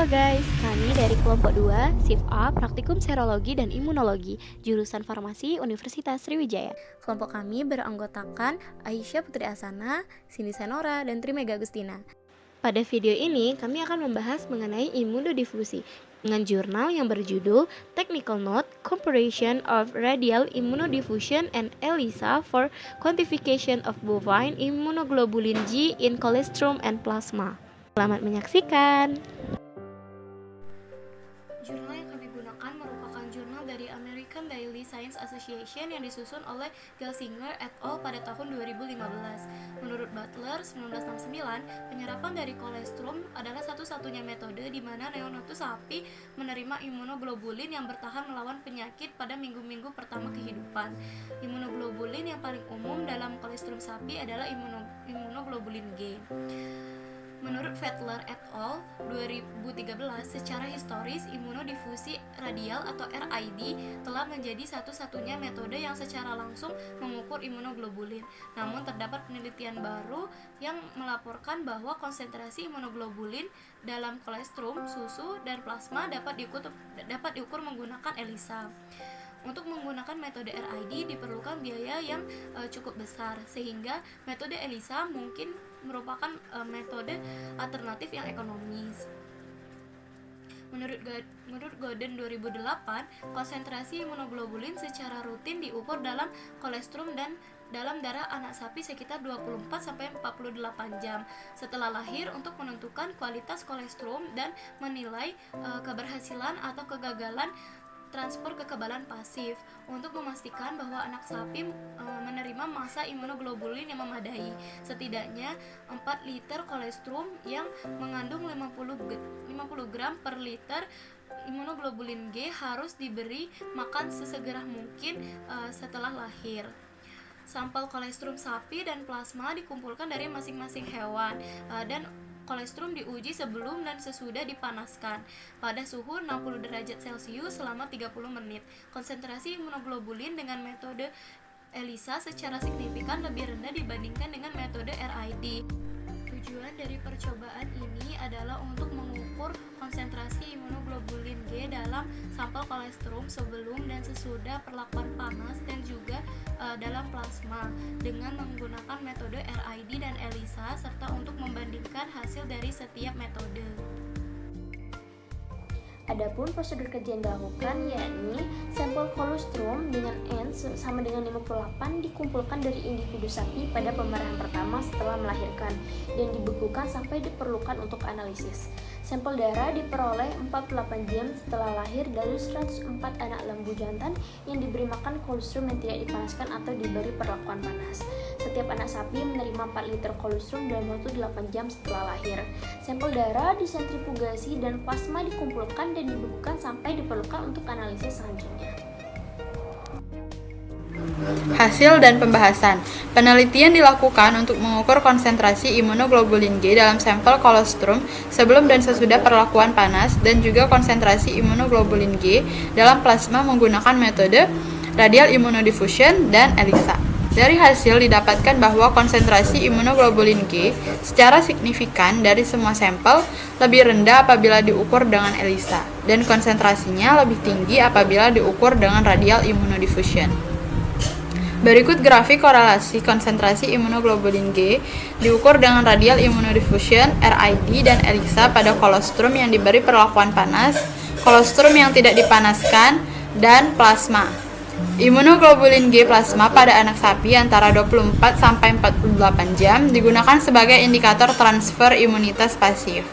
Halo guys, kami dari kelompok 2, Shift A, Praktikum Serologi dan Imunologi, jurusan Farmasi Universitas Sriwijaya. Kelompok kami beranggotakan Aisyah Putri Asana, Cindy Senora, dan Trimega Agustina. Pada video ini, kami akan membahas mengenai imunodifusi dengan jurnal yang berjudul Technical Note Comparison of Radial Immunodiffusion and ELISA for Quantification of Bovine Immunoglobulin G in Colostrum and Plasma. Selamat menyaksikan. Jurnal yang kami gunakan merupakan jurnal dari American Daily Science Association yang disusun oleh Gelsinger et al. Pada tahun 2015. Menurut Butler, 1969, penyerapan dari kolostrum adalah satu-satunya metode di mana neonatus sapi menerima imunoglobulin yang bertahan melawan penyakit pada minggu-minggu pertama kehidupan. Imunoglobulin yang paling umum dalam kolostrum sapi adalah imunoglobulin G. Menurut Fettler et al. 2013, secara historis imunodifusi radial atau RID telah menjadi satu-satunya metode yang secara langsung mengukur imunoglobulin. Namun terdapat penelitian baru yang melaporkan bahwa konsentrasi imunoglobulin dalam kolostrum, susu, dan plasma dapat diukur menggunakan ELISA. Untuk menggunakan metode RID diperlukan biaya yang cukup besar, sehingga metode ELISA mungkin merupakan metode alternatif yang ekonomis. Menurut Godden 2008, konsentrasi imunoglobulin secara rutin diukur dalam kolostrum dan dalam darah anak sapi sekitar 24-48 jam setelah lahir untuk menentukan kualitas kolostrum dan menilai keberhasilan atau kegagalan transfer kekebalan pasif untuk memastikan bahwa anak sapi menerima massa imunoglobulin yang memadai. Setidaknya 4 liter kolostrum yang mengandung 50 gram per liter imunoglobulin G harus diberi makan sesegera mungkin setelah lahir. Sampel kolostrum sapi dan plasma dikumpulkan dari masing-masing hewan dan kolostrum diuji sebelum dan sesudah dipanaskan pada suhu 60 derajat Celcius selama 30 menit. Konsentrasi imunoglobulin dengan metode ELISA secara signifikan lebih rendah dibandingkan dengan metode RID. Tujuan dari percobaan ini adalah untuk mengukur konsentrasi imunoglobulin G dalam sampel kolostrum sebelum dan sesudah perlakuan panas dan juga dalam plasma dengan menggunakan metode RID dan ELISA serta untuk membandingkan hasil dari setiap metode. Adapun prosedur kerja yang dilakukan yakni sampel kolostrum dengan N sama dengan 58 dikumpulkan dari individu sapi pada pemerahan pertama setelah melahirkan dan dibekukan sampai diperlukan untuk analisis. Sampel darah diperoleh 48 jam setelah lahir dari 104 anak lembu jantan yang diberi makan kolostrum yang tidak dipanaskan atau diberi perlakuan panas. Setiap anak sapi menerima 4 liter kolostrum dalam waktu 8 jam setelah lahir. Sampel darah disentrifugasi dan plasma dikumpulkan dan dibekukan sampai diperlukan untuk analisis selanjutnya. Hasil dan pembahasan. Penelitian dilakukan untuk mengukur konsentrasi imunoglobulin G dalam sampel kolostrum sebelum dan sesudah perlakuan panas dan juga konsentrasi imunoglobulin G dalam plasma menggunakan metode radial immunodiffusion dan ELISA. Dari hasil didapatkan bahwa konsentrasi imunoglobulin G secara signifikan dari semua sampel lebih rendah apabila diukur dengan ELISA dan konsentrasinya lebih tinggi apabila diukur dengan radial immunodiffusion. Berikut grafik korelasi konsentrasi imunoglobulin G diukur dengan radial immunodiffusion, RID, dan ELISA pada kolostrum yang diberi perlakuan panas, kolostrum yang tidak dipanaskan, dan plasma. Imunoglobulin G plasma pada anak sapi antara 24-48 jam digunakan sebagai indikator transfer imunitas pasif.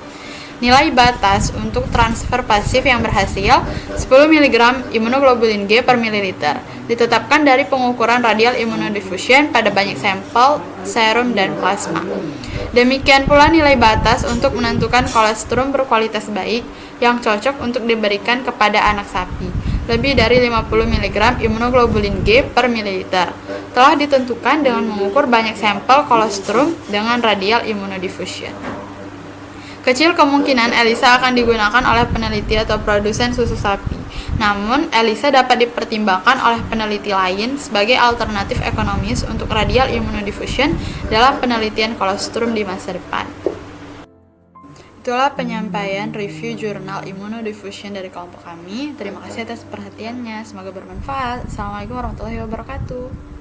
Nilai batas untuk transfer pasif yang berhasil 10 mg imunoglobulin G per mililiter ditetapkan dari pengukuran radial immunodiffusion pada banyak sampel serum dan plasma. Demikian pula nilai batas untuk menentukan kolostrum berkualitas baik yang cocok untuk diberikan kepada anak sapi, lebih dari 50 mg imunoglobulin G per mililiter, telah ditentukan dengan mengukur banyak sampel kolostrum dengan radial immunodiffusion. Kecil kemungkinan ELISA akan digunakan oleh peneliti atau produsen susu sapi. Namun, ELISA dapat dipertimbangkan oleh peneliti lain sebagai alternatif ekonomis untuk radial immunodiffusion dalam penelitian kolostrum di masa depan. Itulah penyampaian review jurnal Immunodiffusion dari kelompok kami. Terima kasih atas perhatiannya. Semoga bermanfaat. Assalamualaikum warahmatullahi wabarakatuh.